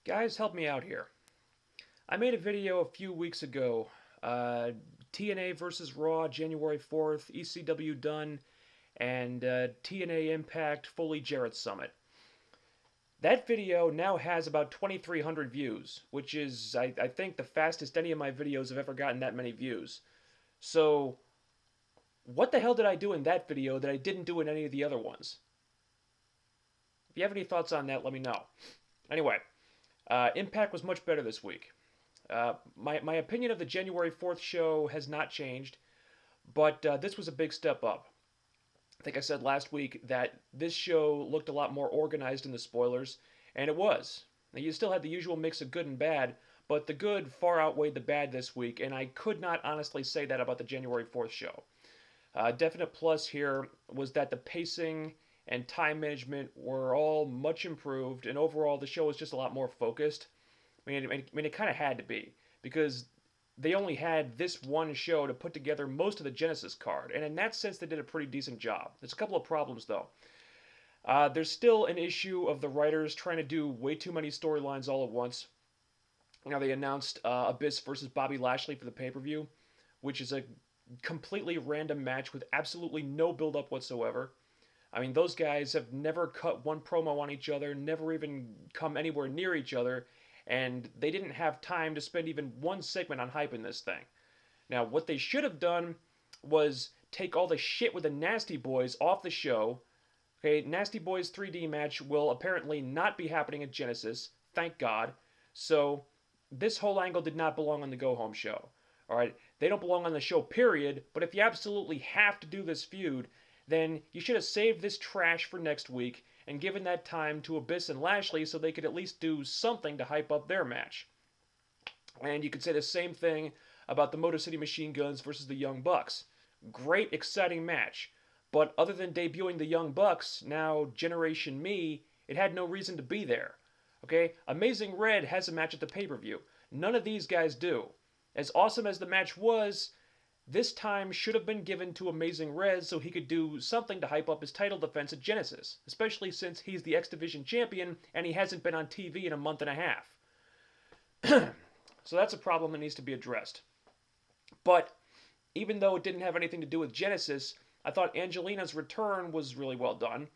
Guys, help me out here. I made a video a few weeks ago. Uh, TNA versus Raw, January 4th, ECW done, and TNA Impact Foley Jarrett Summit. That video now has about 2,300 views, which is, I think, the fastest any of my videos have ever gotten that many views. So, what the hell did I do in that video that I didn't do in any of the other ones? If you have any thoughts on that, let me know. Anyway, Impact was much better this week. My opinion of the January 4th show has not changed, but this was a big step up. I think I said last week that this show looked a lot more organized in the spoilers, and it was. Now, you still had the usual mix of good and bad, but the good far outweighed the bad this week, and I could not honestly say that about the January 4th show. Definite plus here was that the pacing and time management were all much improved, and overall the show was just a lot more focused. It kind of had to be because they only had this one show to put together most of the Genesis card, and in that sense, they did a pretty decent job. There's a couple of problems though. There's still an issue of the writers trying to do way too many storylines all at once. They announced Abyss versus Bobby Lashley for the pay-per-view, which is a completely random match with absolutely no build-up whatsoever. Those guys have never cut one promo on each other, never even come anywhere near each other, and they didn't have time to spend even one segment on hyping this thing. Now, what they should have done was take all the shit with the Nasty Boys off the show. Okay, Nasty Boys 3D match will apparently not be happening at Genesis, thank God. So, this whole angle did not belong on the Go Home show. Alright, they don't belong on the show, period, but if you absolutely have to do this feud, then you should have saved this trash for next week and given that time to Abyss and Lashley so they could at least do something to hype up their match. And you could say the same thing about the Motor City Machine Guns versus the Young Bucks. Great, exciting match. But other than debuting the Young Bucks, now Generation Me, it had no reason to be there. Okay? Amazing Red has a match at the pay-per-view. None of these guys do. As awesome as the match was, this time should have been given to Amazing Red so he could do something to hype up his title defense at Genesis, especially since he's the X Division champion and he hasn't been on TV in a month and a half. So that's a problem that needs to be addressed. But even though it didn't have anything to do with Genesis, I thought Angelina's return was really well done.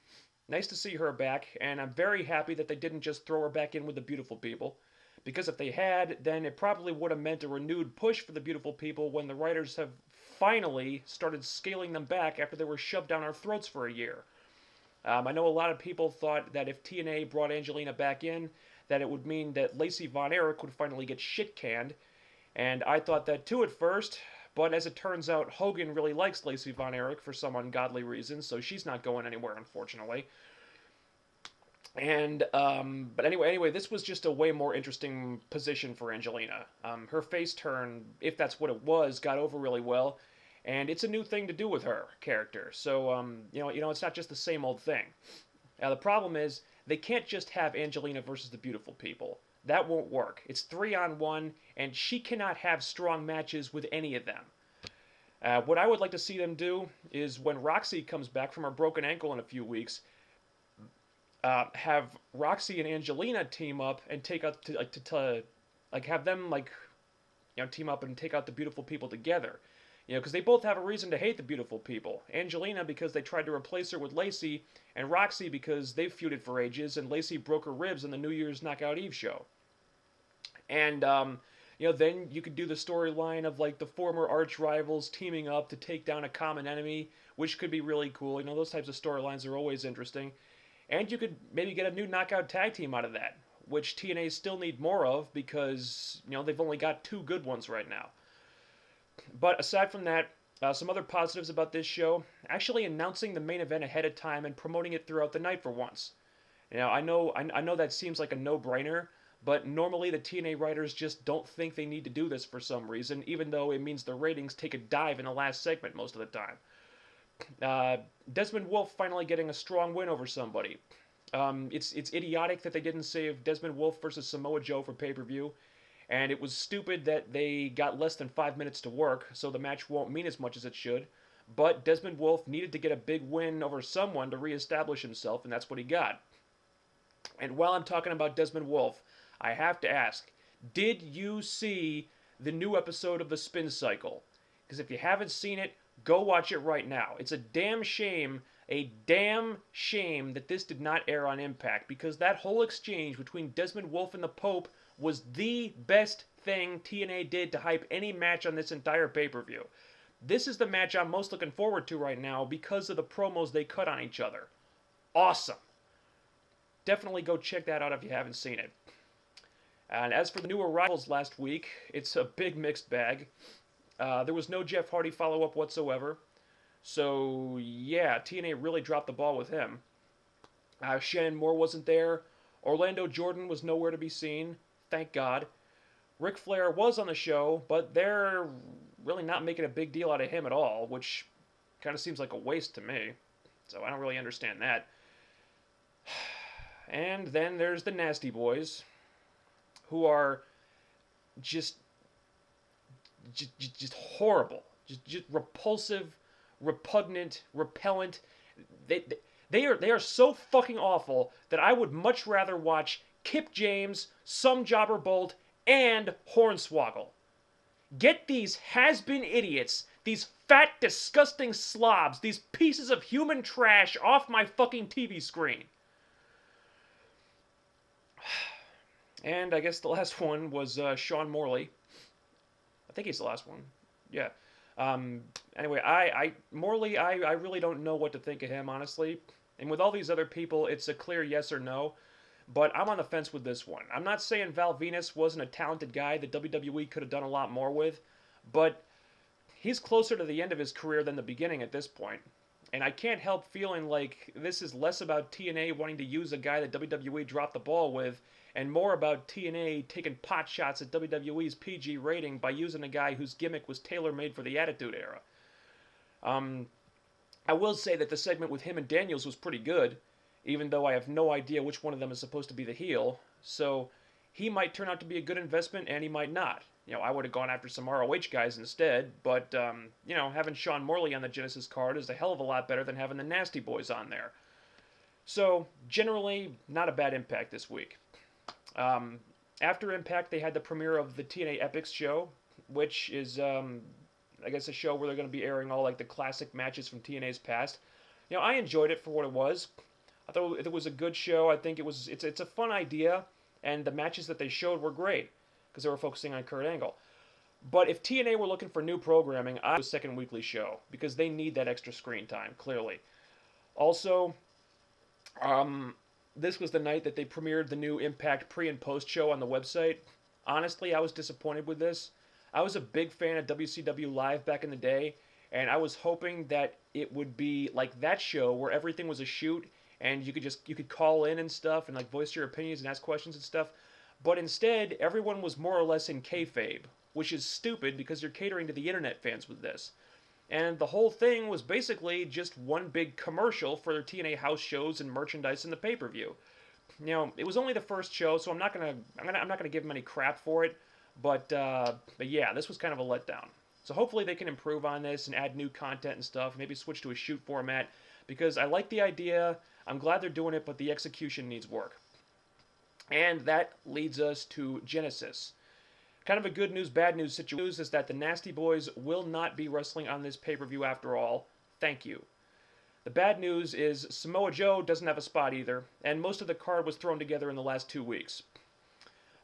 Nice to see her back, and I'm very happy that they didn't just throw her back in with the Beautiful People. Because if they had, then it probably would have meant a renewed push for the Beautiful People when the writers have finally started scaling them back after they were shoved down our throats for a year. I know a lot of people thought that if TNA brought Angelina back in, that it would mean that Lacey Von Erich would finally get shit canned, and I thought that too at first, but as it turns out, Hogan really likes Lacey Von Erich for some ungodly reason, so she's not going anywhere, unfortunately. But anyway, this was just a way more interesting position for Angelina. Her face turn, if that's what it was, got over really well, and it's a new thing to do with her character. So, it's not just the same old thing. Now, the problem is they can't just have Angelina versus the Beautiful People. That won't work. It's 3-on-1, and she cannot have strong matches with any of them. What I would like to see them do is when Roxy comes back from her broken ankle in a few weeks, have Roxy and Angelina team up and take out have them team up and take out the Beautiful People together. Because they both have a reason to hate the Beautiful People. Angelina because they tried to replace her with Lacey, and Roxy because they've feuded for ages, and Lacey broke her ribs in the New Year's Knockout Eve show. And then you could do the storyline of the former arch rivals teaming up to take down a common enemy, which could be really cool. Those types of storylines are always interesting. And you could maybe get a new knockout tag team out of that, which TNA still need more of because, they've only got 2 good ones right now. But aside from that, some other positives about this show, actually announcing the main event ahead of time and promoting it throughout the night for once. I know that seems like a no-brainer, but normally the TNA writers just don't think they need to do this for some reason, even though it means the ratings take a dive in the last segment most of the time. Desmond Wolfe finally getting a strong win over somebody. It's idiotic that they didn't save Desmond Wolfe versus Samoa Joe for pay-per-view, and it was stupid that they got less than 5 minutes to work, so the match won't mean as much as it should. But Desmond Wolfe needed to get a big win over someone to reestablish himself, and that's what he got. And while I'm talking about Desmond Wolfe, I have to ask, did you see the new episode of The Spin Cycle? Because if you haven't seen it, go watch it right now. It's a damn shame that this did not air on Impact, because that whole exchange between Desmond Wolfe and the Pope was the best thing TNA did to hype any match on this entire pay-per-view. This is the match I'm most looking forward to right now because of the promos they cut on each other. Awesome. Definitely go check that out if you haven't seen it. And as for the new arrivals last week, it's a big mixed bag. There was no Jeff Hardy follow-up whatsoever. So, yeah, TNA really dropped the ball with him. Shannon Moore wasn't there. Orlando Jordan was nowhere to be seen. Thank God. Ric Flair was on the show, but they're really not making a big deal out of him at all, which kind of seems like a waste to me. So I don't really understand that. And then there's the Nasty Boys, who are just horrible, just repulsive, repugnant, repellent. They are so fucking awful that I would much rather watch Kip James, Some Jobber Bolt, and Hornswoggle. Get these has-been idiots, these fat, disgusting slobs, these pieces of human trash off my fucking TV screen. And I guess the last one was Sean Morley. I think he's the last one. Yeah. Anyway, Morley, I really don't know what to think of him, honestly. And with all these other people, it's a clear yes or no. But I'm on the fence with this one. I'm not saying Val Venus wasn't a talented guy that WWE could have done a lot more with, but he's closer to the end of his career than the beginning at this point. And I can't help feeling like this is less about TNA wanting to use a guy that WWE dropped the ball with, and more about TNA taking pot shots at WWE's PG rating by using a guy whose gimmick was tailor-made for the Attitude Era. I will say that the segment with him and Daniels was pretty good, even though I have no idea which one of them is supposed to be the heel. So he might turn out to be a good investment, and he might not. You know, I would have gone after some ROH guys instead, but, you know, having Sean Morley on the Genesis card is a hell of a lot better than having the Nasty Boys on there. So, generally, not a bad Impact this week. After Impact, they had the premiere of the TNA Epics show, which is, I guess, a show where they're going to be airing all, like, the classic matches from TNA's past. You know, I enjoyed it for what it was. I thought it was a good show. I think it's a fun idea, and the matches that they showed were great, because they were focusing on Kurt Angle. But if TNA were looking for new programming, I would do a second weekly show, because they need that extra screen time, clearly. Also, this was the night that they premiered the new Impact pre- and post-show on the website. Honestly, I was disappointed with this. I was a big fan of WCW Live back in the day, and I was hoping that it would be like that show where everything was a shoot, and you could call in and stuff, and like voice your opinions and ask questions and stuff. But instead, everyone was more or less in kayfabe, which is stupid because you're catering to the internet fans with this. And the whole thing was basically just one big commercial for their TNA house shows and merchandise and the pay-per-view. You know, it was only the first show, so I'm not gonna give them any crap for it. But yeah, this was kind of a letdown. So hopefully they can improve on this and add new content and stuff. Maybe switch to a shoot format, because I like the idea. I'm glad they're doing it, but the execution needs work. And that leads us to Genesis. Kind of a good news, bad news situation is that the Nasty Boys will not be wrestling on this pay-per-view after all. Thank you. The bad news is Samoa Joe doesn't have a spot either, and most of the card was thrown together in the last 2 weeks.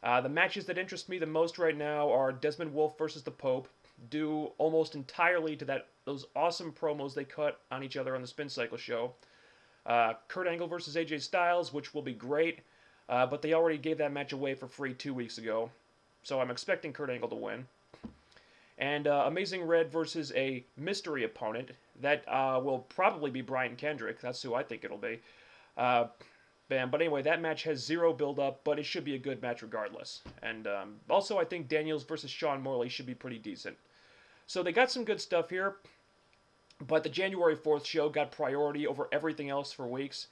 The matches that interest me the most right now are Desmond Wolfe versus the Pope, due almost entirely to those awesome promos they cut on each other on the Spin Cycle show. Kurt Angle versus AJ Styles, which will be great, but they already gave that match away for free 2 weeks ago, so I'm expecting Kurt Angle to win. And Amazing Red versus a mystery opponent that will probably be Brian Kendrick. That's who I think it'll be. But anyway, that match has zero build-up, but it should be a good match regardless. And also, I think Daniels versus Sean Morley should be pretty decent. So they got some good stuff here, but the January 4th show got priority over everything else for weeks.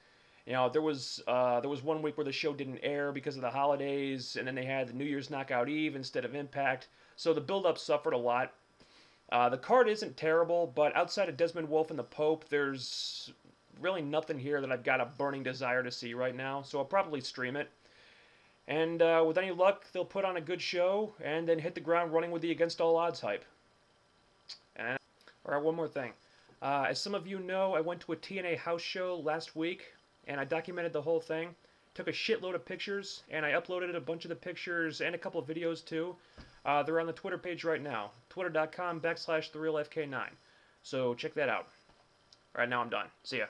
You know, there was 1 week where the show didn't air because of the holidays, and then they had the New Year's Knockout Eve instead of Impact. So the build-up suffered a lot. The card isn't terrible, but outside of Desmond Wolfe and the Pope, there's really nothing here that I've got a burning desire to see right now, so I'll probably stream it. And with any luck, they'll put on a good show and then hit the ground running with the Against All Odds hype. And, all right, one more thing. As some of you know, I went to a TNA house show last week, and I documented the whole thing. Took a shitload of pictures, and I uploaded a bunch of the pictures and a couple of videos too. They're on the Twitter page right now, twitter.com/therealfk9. So check that out. All right, now I'm done. See ya.